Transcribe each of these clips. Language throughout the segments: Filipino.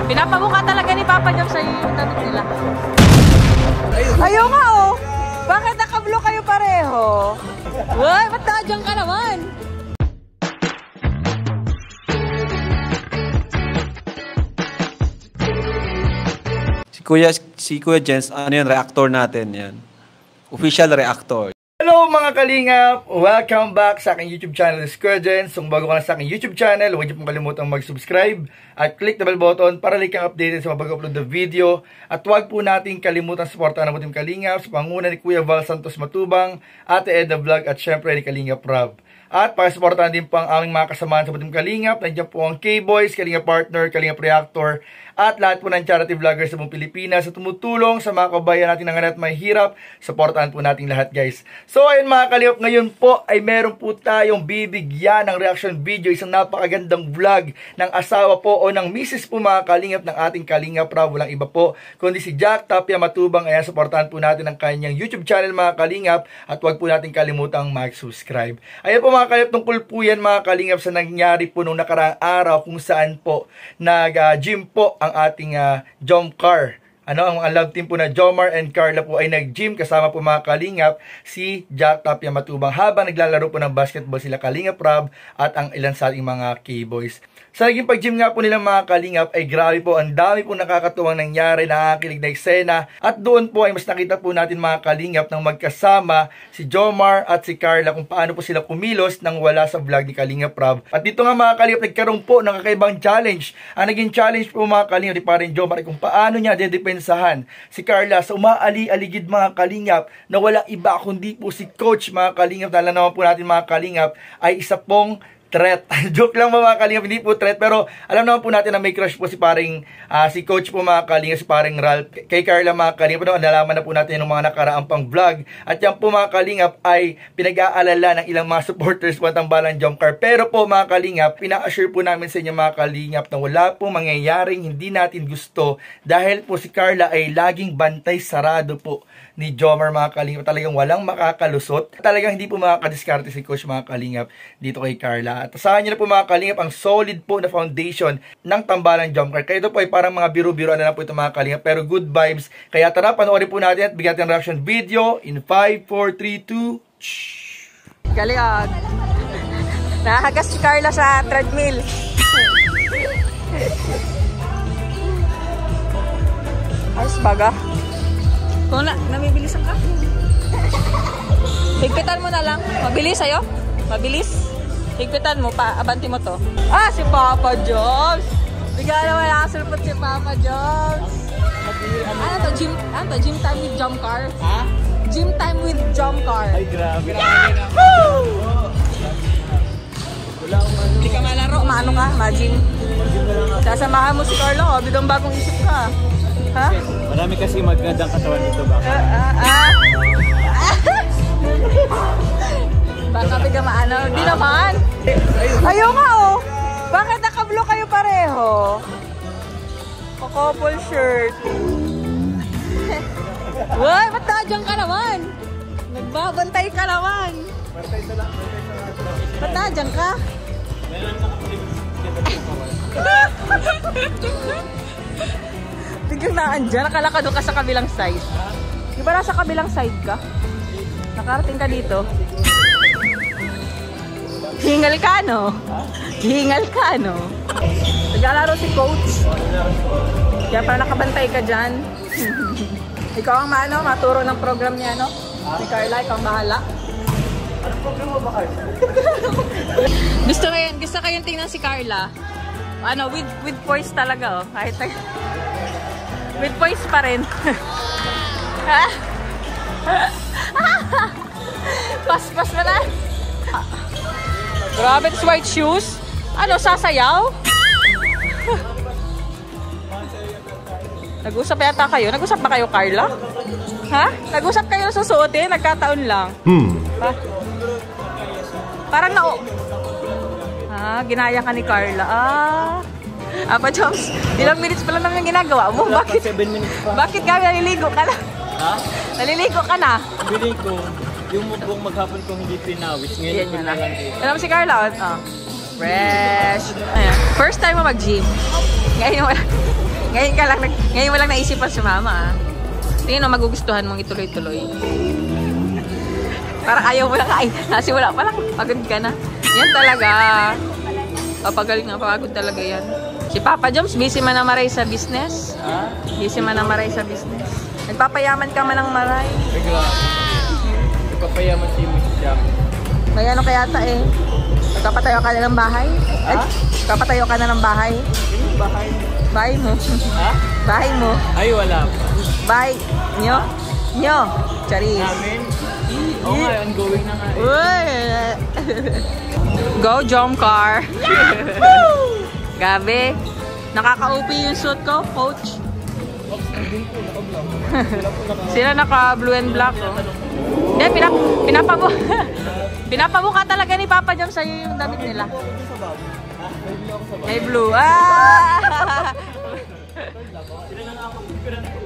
Pinapabuka talaga ni Papa Joms sa yung damit nila. Ayaw nga oh! Bakit naka-blue kayo pareho? Uy, ba't nakadyan ka naman? Si Kuya Jens, ano yun, reactor natin yan. Official reactor. Hello mga kalingap! Welcome back sa aking YouTube channel, Kuya Jens. Kung bago ka na sa aking YouTube channel, huwag niyo pong kalimutang mag-subscribe at click the bell button para like kang updated sa mga bago-upload na video. At huwag po natin kalimutan supportahan ang Team Kalingap sa panguna ni Kuya Val Santos Matubang, Ate Edna Vlog at syempre ni Kalingap Rob. At pakisuportahan din po ang aming mga kasamahan sa Team Kalingap. Nandiyan po ang K-Boys, Kalingap Partner, Kalingap Reactor, at lahat po ng charity vloggers sa buong Pilipinas sa tumutulong sa mga kabayan natin ng at may hirap. Supportahan po natin lahat, guys. So ayun mga kalingap, ngayon po ay meron po tayong bibigyan ng reaction video, isang napakagandang vlog ng asawa po o ng misis po mga kalingap ng ating Kalingap Rob. Walang iba po kundi si Jack Tapia Matubang. Ayan, supportahan po natin ang kanyang YouTube channel mga kalingap at huwag po natin kalimutang mag-subscribe. Ayan po mga kalingap, tungkol po yan mga kalingap sa nangyari po nung nakaraang araw kung saan po nag-gym po ang ating Jomcar. Ang love team po na Jomar and Carla po ay nag-gym kasama po mga kalingap si Jack Tapia Matubang habang naglalaro po ng basketball sila Kalingap Rob at ang ilan sa ating mga K-Boys. Sa naging pag-gym nga po nilang mga kalingap ay grabe po, ang dami po nakakatuwang nangyari, nakakilig na eksena at doon po ay mas nakita po natin mga kalingap ng magkasama si Jomar at si Carla kung paano po sila kumilos nang wala sa vlog ni Kalingap Rob. At dito nga mga kalingap nagkaroon po ng kakaibang challenge. Ang naging challenge po mga kalingap ni paring Jomar ay kung paano niya dedepensahan si Carla sa umaali-aligid mga kalingap na walang iba kundi po si Coach mga kalingap. Dahil naman po natin mga kalingap ay isa pong threat. Joke lang mga kalingap, hindi po threat, pero alam naman po natin na may crush po si paring si Coach po mga kalingap, si paring Ralph kay Carla mga kalingap. Nalaman na po natin yung mga nakaraang pang vlog at yan po mga kalingap ay pinag-aalala ng ilang mga supporters po Tambalang Jomcar. Pero po mga kalingap, pina-assure po namin sa inyo mga kalingap na wala po mangyayaring hindi natin gusto dahil po si Carla ay laging bantay sarado po ni Jomar mga kalingap. Talagang walang makakalusot. Talagang hindi po makakadiskarte si Coach mga kalingap dito kay Carla. At asahan nyo na po mga kalingap ang solid po na foundation ng Tambalang Jomcar. Kaya ito po ay parang mga biro-biro na lang po ito mga kalingap, pero good vibes. Kaya tara, panoorin po natin at bigyan natin reaction video in 5, 4, 3, 2. Galing. Nahagas si Carla sa treadmill. Ayos baga. Kung namibilisan ka. Higpitan mo na lang. Mabilis sa'yo. Mabilis. Higpitan mo pa. Abanti mo to. Si Papa Joms. Bigla naman nakasulpot si Papa Joms. Ano to? Gym time with Jomcar? Ha? Gym time with Jomcar. Ay, grabe. Yahoo! Hindi ka malaro. Maano ka? Ma-gym. Sasamahan mo si Carlo. Biglang bagong isip ka. Ha? Marami kasi magandang katawan dito baka. Baka bigla maano. Di naman. Ayaw nga oh. Bakit naka-blue kayo pareho? Couple shirt. Uy, ba't nakadyan ka naman? Nagbabantay ka naman. Ba't nakadyan ka? Biglang naandyan. Nakala ka doon ka sa kabilang side. Di ba nasa kabilang side ka? Nakarating ka dito. Hingal ka, no? Hingal ka, no? Naglalaro si Coach. Kaya para nakabantay ka dyan. Ikaw ang maturo ng program niya, no? Si Carla, ikaw ang bahala. Anong program mo ba kayo? Gusto kayong tingnan si Carla. With poise talaga, oh. Kahit with poise pa rin. Pas mo na. Grabe, it's white shoes. Sasayaw? Nag-usap yata kayo? Nag-usap ba kayo, Carla? Ha? Nag-usap kayo susuotin? Nagkataon lang. Parang ginaya ka ni Carla. Apa Joms, ilang minutes pa lang naman yung ginagawa mo? Bakit? 7 minutes pa. Bakit kami naliligo ka na? Ha? Naliligo ka na? Bili ko, yung buong maghapon kong hindi pinawis. Ngayon ko na lang dito. Alam mo si Carla? Fresh. Ayan. First time mo mag-gym. Ngayon wala. Ngayon mo lang naisipan si mama, ah. Tingin mo, magugustuhan mong ituloy-tuloy. Parang ayaw mo lang kain. Kasi wala pa lang, pagod ka na. Yan talaga. Papagaling nga, pagod talaga yan. Si Papa Joms, busy man na maray sa business. Busy man na maray sa business. Nagpapayaman ka man ng maray. Nagpapayaman si Miss Jack. May ano kaya ta eh. Nagpapatayo ka na ng bahay? Nagpapatayo ka na ng bahay? Bahay. Bahay mo. Ha? Bahay mo. Ay, wala pa. Bahay nyo? Nyo. Charis. Namin? Oo nga, ongoing na nga. Uy! Go, Jom Car! Gabi, nakaka-OP yung suit ko, coach. Sila naka blue and black, oh. Hindi, pinapabuka talaga ni Papa Jom sa'yo yung damit nila. May blue. Ah!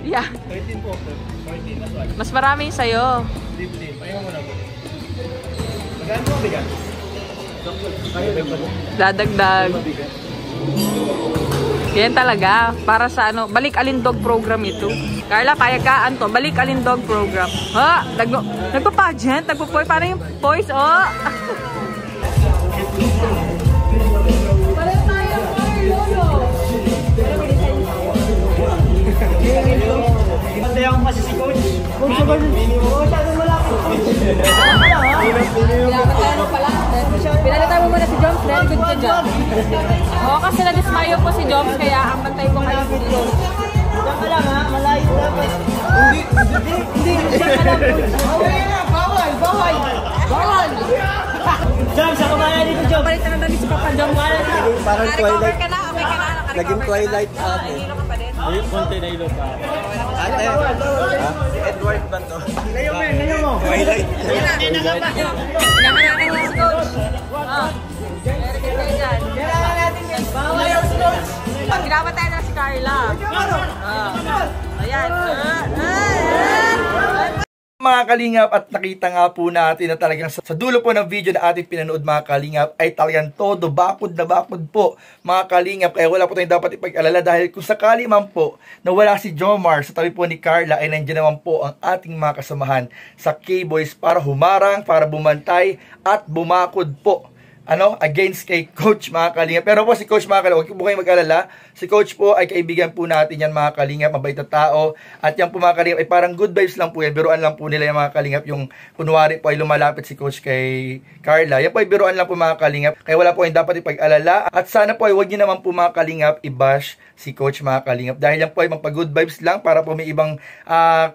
Yeah. 13 po. 14. Mas marami sa'yo. 15. Pahinga mo na po. Magkano po bigat? Dadagdag. Yan talaga. Para sa ano, balik alindog program ito. Carla, payag ka, Anto, balik alindog program. Ha? Nagpa-pageant? Nagpa-poise? Parang yung poise, oh. Pantay ako kasi si Coach. Coach, ako masyadong malapit. Pinalitan mo muna si Joms, very good ka dyan. Oo, kasi na-dismayo po si Joms, kaya ang bantay ko kayo si Joms. Diyan ka lang ha, malayo dapat. Hindi. Diyan ka lang. Bawal. Joms, ako maya dito, Joms. Palitan na dali si Papa Joms. Parang Twilight. Ka na, okay ka na. Naging Twilight sa atin. Hilo ka pa din. Ayun, konti na ilo pa. Ate, Edward ba to? Ngayon mo. Twilight. Pinakanakan niya si Coach. Very good kayo dyan. Bawal yung Coach. Pinapatay na si Carla. Ayan. Mga kalingap, at nakita nga po natin na talagang sa dulo po ng video na ating pinanood mga kalingap ay talagang todo bakod na bakod po mga kalingap, kaya wala po tayong dapat ipag-alala dahil kung sakali man po na wala si Jomar sa tabi po ni Carla ay nandiyan naman po ang ating mga kasamahan sa K-Boys para humarang, para bumantay at bumakod po against kay Coach mga kalingap. Pero po si Coach mga kalingap, huwag po kayong mag-alala. Si Coach po ay kaibigan po natin yan mga kalingap, mabait na tao. At yan po mga kalingap ay parang good vibes lang po yan. Biruan lang po nila yung mga kalingap. Yung kunwari po ay lumalapit si Coach kay Carla. Yan po ay biruan lang po mga kalingap. Kaya wala po yung dapat ipag-alala. At sana po ay huwag nyo naman po mga kalingap i-bash si Coach mga kalingap. Dahil yan po ay magpa-good vibes lang para po may ibang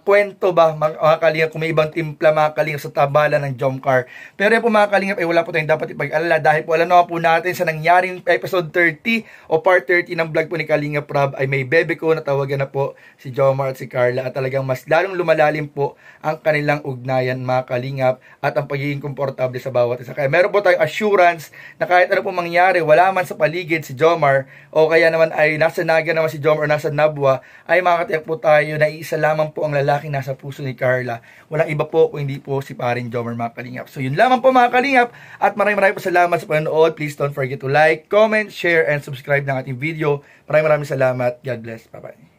kwento ba mga kalingap, kung may ibang timpla mga kalingap sa tabala ng Jomcar. Pero yan po mga kalingap ay wala po tayong dapat ipag-alala dahil po alam naman po natin sa nangyaring episode 30 o part 30 ng vlog po ni Kalingap Rob ay may bebe ko na tawagan na po si Jomar at si Carla at talagang mas lalong lumalalim po ang kanilang ugnayan mga kalingap at ang pagiging komportable sa bawat isa. Kaya meron po tayong assurance na kahit ano po mangyari, wala man sa paligid si Jomar o kaya naman ay nasa Naga naman si Jomar o nasa Nabwa, ay makakatiyak po tayo na isa lamang po ang lalaking nasa puso ni Carla. Walang iba po kung hindi po si paring Jomar mga kalingap. So yun lamang po mga kalingap at maraming po salamat sa panonood. Please don't forget to like, comment, share, and subscribe ng ating video. Maraming salamat. God bless. Bye-bye.